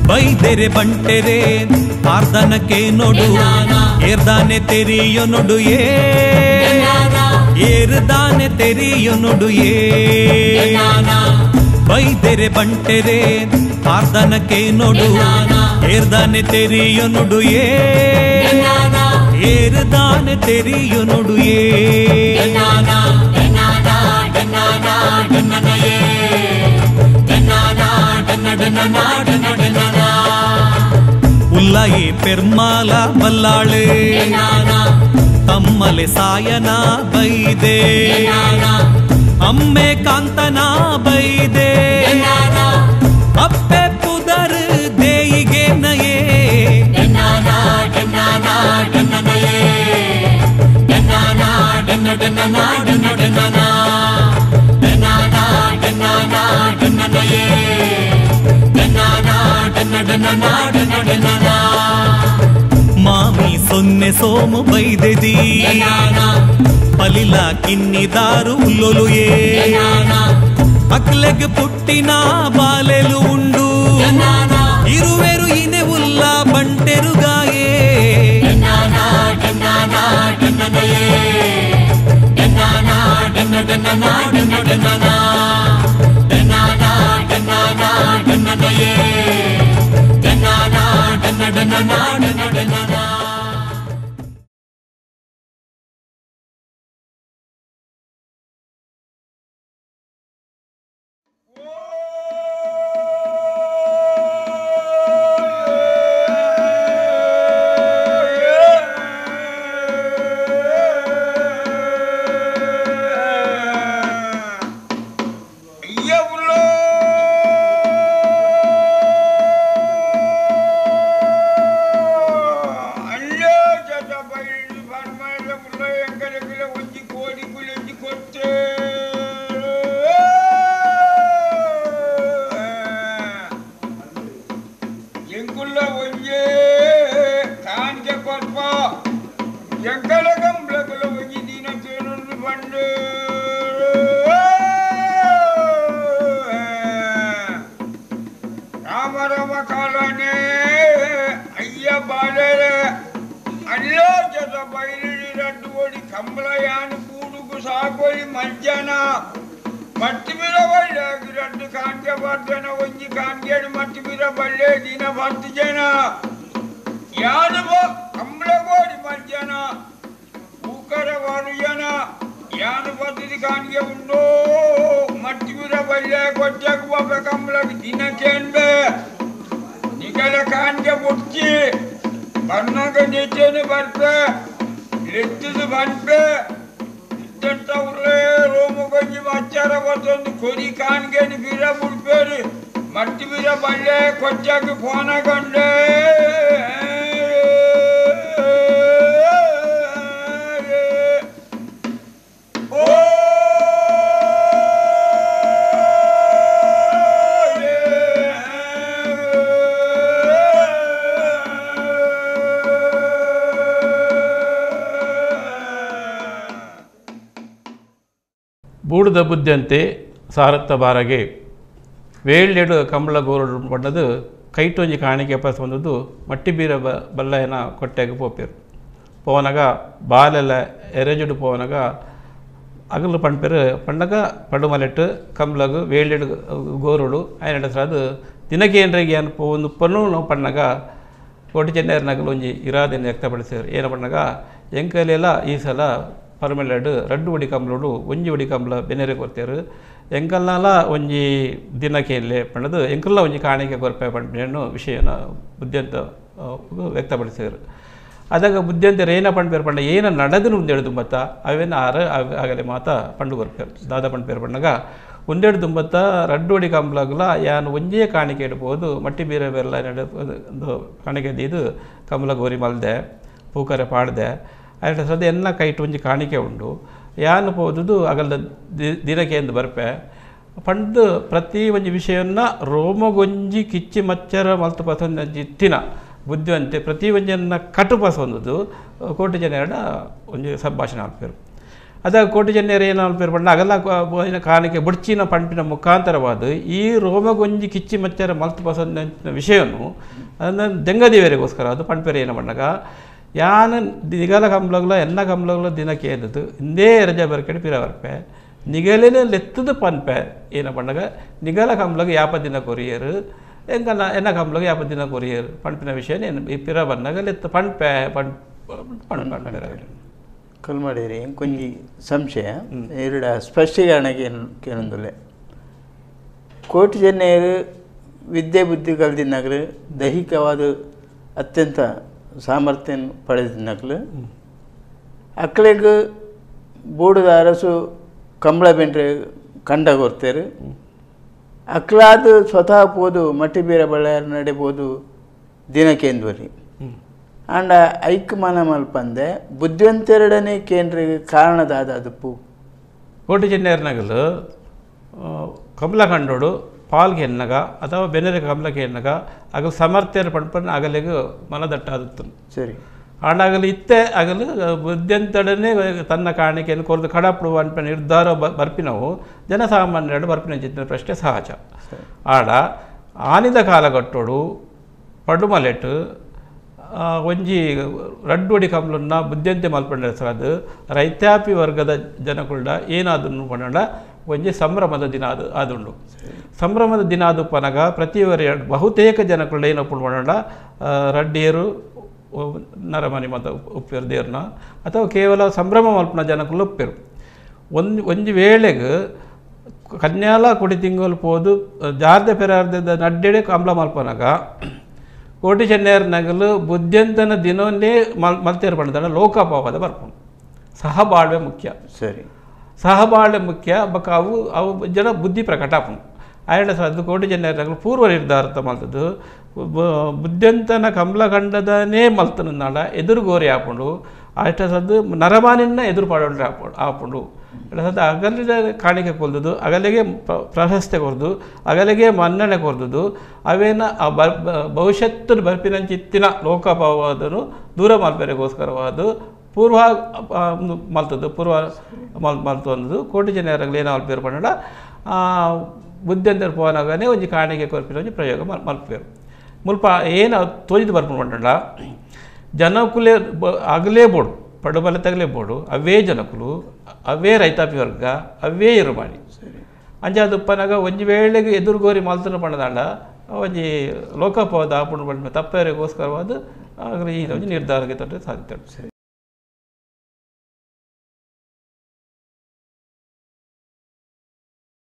ಬೈದೆರೆ ಬಂಟೆರೆ ಆರ್ದನಕ್ಕೆ ನೋಡು ಏರ್ದಾನೆ ತೆರಿಯೋ ನೋಡು ಏರ್ದಾನೆ ತೆರಿಯೋ ನೋಡು ಬೈದೆರೆ ಬಂಟೆರೆ ಆರ್ದನಕ್ಕೆ ನೋಡು ಏರ್ದಾನೆ ತೆರಿಯೋ ನೋಡು ಏರ್ದಾನೆ ತೆರಿಯೋ ನೋಡು ಉಲ್ಲಾಯಿ ಪೆರ್ಮಾಲ ಬಲ್ಲಾಳೆ ತಮ್ಮಲೆ ಸಾಯನ ಬೈದೆ ಅಮ್ಮೆ ಕಾಂತನ ಬೈದೆ ಅಪ್ಪೆ ಪುದರ್ ದೇಯಿಗೆ ನಯೇ ಮಾಮಿ ಸೊನ್ನೆ ಸೋಮು ಬೈದೆದಿ ಪಲಿಲ ಕಿನ್ನಿದಾರು ಉಲ್ಲೊಲುಯೇ ಅಕ್ಲೆಗ್ ಪುಟ್ಟಿನ ಬಾಲೆಲು ಉಂಡು ಇರುವೆರು ಇನೆ ಉಲ್ಲ ಬಂಟೆರುಗಾಯೇ ಬೂಡದ ಬುದ್ಧಿಯಂತೆ ಸಾರತ್ತ ಬಾರಗೆ ವೇಳೆಡು ಕಂಬಳ ಗೋರು ಬಣ್ಣದು ಕೈಟೊಂಜಿ ಕಾಣಿಕೆ ಪಸ್ ಬಂದದ್ದು ಮಟ್ಟಿ ಬೀರ ಬಲ್ಲಯನ ಕೊಟ್ಟೆಗೆ ಪೋಪೇರು ಪೋವನಗ ಬಾಲೆಲ್ಲ ಎರೆಜುಡು ಪೋವನಗ ಅಗಲು ಪಂಪೇರು ಪಂಡಗ ಪಡುಮಲೆಟ್ಟು ಕಂಬಳಗು ವೇಳೆಡು ಗೋರುಡು ಆಯ್ನ ಅದು ದಿನಕ್ಕೆ ಏನ್ರಿಗೆ ಏನು ಒಂದು ಪನ್ನು ಪಣ್ಣಗ ಕೋಟಿ ಚೆನ್ನೈರ್ನಗಲು ಒಂಜಿ ಇರಾದೆಯನ್ನು ವ್ಯಕ್ತಪಡಿಸಿದ್ರು ಏನು ಪಣ್ಣಗ ಎಂಕಲೆಲ್ಲ ಈ ಸಲ ಪರಮೆಲ್ಲಾಡು ರಡ್ಡು ಒಡಿ ಕಂಬಳೋಡು ಒಂಜಿ ಒಡಿ ಕಂಬಳ ಬೆನೆರೆ ಕೊರ್ತೇರು ಎಂಕಲ್ನಾಲ ಒಂಜಿ ದಿನಕ್ಕೆ ಪಣ್ಣದು ಎಂಕಲ್ಲ ಒಂಜಿ ಕಾಣಿಕೆ ಕೊರಪೆ ಪಂಪೇನು ವಿಷಯನ ಬುದ್ಧಿಯಂತ ವ್ಯಕ್ತಪಡಿಸಿದರು ಅದಾಗ ಬುದ್ಧಿಯಂತರು ಏನ ಪಂಪೇರು ಪಂಡ ಏನ ನಡೆದು ಒಂದೆರಡು ತುಂಬತ್ತ ಅವೇನು ಆಗಲೇ ಮಾತ ಪಂಡು ಕೊರಪೇರು ದಾದ ಪಂಪೇರು ಪಣ್ಣಗ ಒಂದೆರಡು ತುಂಬತ್ತ ರಡ್ಡು ಒಡಿ ಕಂಬಳಗಲ ಯಾನು ಒಂಜೇ ಕಾಣಿಕೆ ಇಡ್ಬೋದು ಮಟ್ಟಿ ಬೀರೆ ಬೆಲ್ಲ ಒಂದು ಕಾಣಿಕೆ ಇದು ಕಂಬಳ ಗೋರಿ ಮಲ್ದೆ ಪೂಕರೆ ಪಾಡ್ದೆ ಅದ್ರ ಸದ ಎನ್ನ ಕೈಟ್ ಒಂಜಿ ಕಾಣಿಕೆ ಉಂಡು ಯಾನು ಪೋದುದು ಅಗಲ ದಿನಕ್ಕೆ ಎಂದು ಬರ್ಪೆ ಪಂಡು ಪ್ರತಿ ಒಂಜಿ ವಿಷಯನ್ನ ರೋಮಗೊಂಜಿ ಕಿಚ್ಚಿ ಮಚ್ಚರ ಮಲ್ತು ಪಸಂದಿ ಇತ್ತಿನ ಬುದ್ಧಿವಂತೆ ಪ್ರತಿ ಒಂಜನ್ನ ಕಟು ಪಸಂದುದು ಕೋಟಿ ಜನರ ಒಂಜಿ ಸಂಭಾಷಣೆ ಆಲ್ಪೇರು ಅದ ಕೋಟಿ ಜನರ ಏನು ಆಲ್ಪೇರು ಪಂಡ ಅಗಲ ಕಾಣಿಕೆ ಬುಡ್ಚಿನ ಪಂಪಿನ ಮುಖಾಂತರವಾದ ಈ ರೋಮಗೊಂಜಿ ಕಿಚ್ಚಿ ಮಚ್ಚರ ಮಲ್ತು ಪಸಂದ ವಿಷಯವನ್ನು ಅದನ್ನು ದೆಂಗದಿವೇರಿಗೋಸ್ಕರ ಅದು ಪಂಪೇರು ಏನು ಪಂಡಾಗ ಯಾನು ನಿಗಲ ಕಂಬ್ಲಗ್ಲ ಎನ್ನ ಕಂಬ್ಲಗ್ಲ ದಿನಕ್ಕೆ ಎದ್ದು ಇಂದೇ ರಜೆ ಬರ್ಕಡೆ ಪಿರ ಬರ್ಪೆ ನಿಗಲಿನ ಲೆತ್ತದ ಪನ್ಪೆ ಏನ ಪಂಡಾಗ ನಿಗಲ ಕಂಬ್ಲಗ್ ಯಾಪ ದಿನ ಕೊರಿಯರು ಎಂಗನ ಎನ್ನ ಕಂಬ್ಲಗ್ ಯಾಪ ದಿನ ಕೊರಿಯರು ಪಂಪಿನ ವಿಷಯ ಈ ಪಿರ ಬಂದಾಗ ಲೆತ್ತ ಪನ್ಪೆ ಕಲ್ಮಾಡಿರಿ ಕೊಂಚಿ ಸಂಶಯ ಎರಡು ಸ್ಪಷ್ಟೀಕರಣಕ್ಕೆ ಕೇಳೊಂದುಲ್ಲೆ ಕೋಟಿ ಜನರು ವಿದ್ಯೆ ಬುದ್ಧಿ ಕಲ್ದಿನಗಲು ದೈಹಿಕವಾದ ಅತ್ಯಂತ ಸಾಮರ್ಥ್ಯ ಪಡೆದಿನಗಲು ಅಕ್ಕಳಿಗೆ ಬೋರ್ಡದ ಅರಸು ಕಂಬಳ ಬೆಂಡ್ರೆ ಕಂಡ ಕೊಡ್ತಾರೆ ಅಕ್ಲಾದ ಸ್ವತಃ ಪೋದು ಮಟ್ಟಿ ಬೇರೆ ಬಳ್ಳಾರಿ ನಡೆಬೋದು ದಿನಕೇಂದ್ವರಿ ಅಂಡ ಐಕ್ಯಮಾನ ಮಲ್ಪಂದೆ ಬುದ್ಧಿವಂತೆರಡನೇ ಕೇಂದ್ರಿಗೆ ಕಾರಣದಾದ ಅದಪ್ಪು ಕೋಟಿ ಚೆನ್ನೈರ್ನಗಲು ಕಮಲ ಕಂಡೋಡು ಪಾಲ್ಗೆ ಎನ್ನಗ ಅಥವಾ ಬೆನ್ನರೆ ಕಮಲಕ್ಕೆ ಎನ್ನಗ ಆಗಲು ಸಮರ್ಥ್ಯರ ಪಂಪನ ಅಗಲಿಗೆ ಮನದಟ್ಟಾದತ್ತು ಸರಿ ಆಡಾಗಲು ಇತ್ತೆ ಆಗಲು ಬುದ್ಧಿವಂತಡನೆ ತನ್ನ ಕಾಣಿಕೆಯನ್ನು ಕೊರದು ಕಡಪಡುವ ಅನ್ಪ ನಿರ್ಧಾರ ಬರ್ಪಿನವು ಜನಸಾಮಾನ್ಯರು ಬರ್ಪಿನ ಚಿತ್ರ ಪ್ರಶ್ನೆ ಸಹಜ ಆಡ ಆನಿದ ಕಾಲಘಟ್ಟೋಡು ಪಡುಮಲೆಟ್ಟು ಒಂಜಿ ರಡ್ಡೊಡಿ ಕಮಲನ್ನ ಬುದ್ಧಿವಂತೆ ಮಲ್ಪಂಡ ಅದು ರೈತಾಪಿ ವರ್ಗದ ಜನಕುಳ್ಳ ಏನಾದನ್ನು ಪಂಡ ಒಂಜಿ ಸಂಭ್ರಮದ ದಿನ ಆದುಂಡು ಸಂಭ್ರಮದ ದಿನ ಅದು ಪನಗ ಪ್ರತಿವರಿ ಬಹುತೇಕ ಜನಕುಳ್ಳ ಏನಪ್ಪು ಪಂಡ ರಡ್ಡಿಯರು ನರಮನಿ ಮತ ಉಪ್ಪೇರು ದೇವ್ರನ್ನ ಅಥವಾ ಕೇವಲ ಸಂಭ್ರಮ ಮಲ್ಪನ ಜನಕುಲು ಉಪ್ಪೇರು ಒಂಜಿ ವೇಳೆಗೆ ಕನ್ಯಾಲ ಕುಡಿ ತಿಂಗಳು ಪೋದು ಜಾರ್ದೆ ಪೆರಾರ್ದ ನಡ್ಡೆಡೆ ಕಂಬಳ ಮಲ್ಪನಾಗ ಕೋಟಿ ಚೆನ್ನೈರ್ನಗಲು ಬುದ್ಧಿವಂತನ ದಿನವನ್ನೇ ಮಲ್ತೇರು ಪಂಡ ಲೋಕಪಾವದ ಬರ್ಪುಂಡು ಸಹಬಾಳ್ವೆ ಮುಖ್ಯ ಸರಿ ಸಹಬಾಳ್ವೆ ಮುಖ್ಯ ಬಕ್ಕ ಅವು ಜನ ಬುದ್ಧಿ ಪ್ರಕಟ ಆಪುಂಡು ಆಯ್ಡ ಅದು ಕೋಟಿ ಚೆನ್ನೈರ್ನಗಲು ಪೂರ್ವ ನಿರ್ಧಾರ ಮಲ್ತದ್ದು ಬುದ್ಧಿವಂತನ ಕಮಲಗಂಡದನೇ ಮಲ್ತನಾಡ ಎದುರು ಗೋರಿ ಆಪುಂಡು ಅಷ್ಟ ಸದ್ದು ನರಮಾನಿನ ಎದುರು ಪಾಡೋಡ್ರೆ ಆಪುಂಡು ಸದ್ದು ಅಗಲಿದ ಕಾಣಿಕೆ ಕೊಲ್ದುದು ಅಗಲಿಗೆ ಪ್ರಶಸ್ತಿ ಕೊರ್ದು ಅಗಲಿಗೆ ಮನ್ನಣೆ ಕೊರ್ದುದು ಅವೇನ ಭವಿಷ್ಯತ್ತು ಬರ್ಪಿನಂಚಿತ್ತಿನ ಲೋಕಪಾವದನು ದೂರ ಮಲ್ಪೆರೆಗೋಸ್ಕರವಾದ ಪೂರ್ವ ಮಲ್ತದ್ದು ಪೂರ್ವ ಮಲ್ತು ಅನ್ನೋದು ಕೋಟಿ ಜನರಲ್ಲಿ ಏನು ಮಲ್ಪೇರು ಪಂಡ ಬುದ್ಧಿವಂತರು ಪೋನಾಗನೇ ಒಂಜಿ ಕಾಣಿಕೆ ಕೊರ್ಪಿನ ಒಂಜಿ ಪ್ರಯೋಗ ಮಲ್ಪೇರು ಮುಲ್ಪ ಏನು ತೋಜಿದು ಬರ್ಪುಂಡು ಪಂಡ ಜನಕುಲೆ ಆಗಲೇ ಬೋಡು ಪಡುಬಲೆ ತಗಲೇಬೋಡು ಅವೇ ಜನಕುಲು ಅವೇ ರೈತಾಪಿ ವರ್ಗ ಅವೇ ಇರುಮಾಡಿ ಅಂಚೆ ಅದು ಉಪ್ಪನಾಗ ಒಂಜಿ ವೇಳೆಗೆ ಎದುರುಗೋರಿ ಮಲ್ತನ ಪಂಡದಾಂಡ ಒಂಜಿ ಲೋಕಪಾವದ ಆಪುಂಡು ಪಂಡ ತಪ್ಪರಿಗೋಸ್ಕರವಾದ ಈ ನಿರ್ಧಾರಕ್ಕೆ ತೊಟ್ಟರೆ ಸಾಧ್ಯ.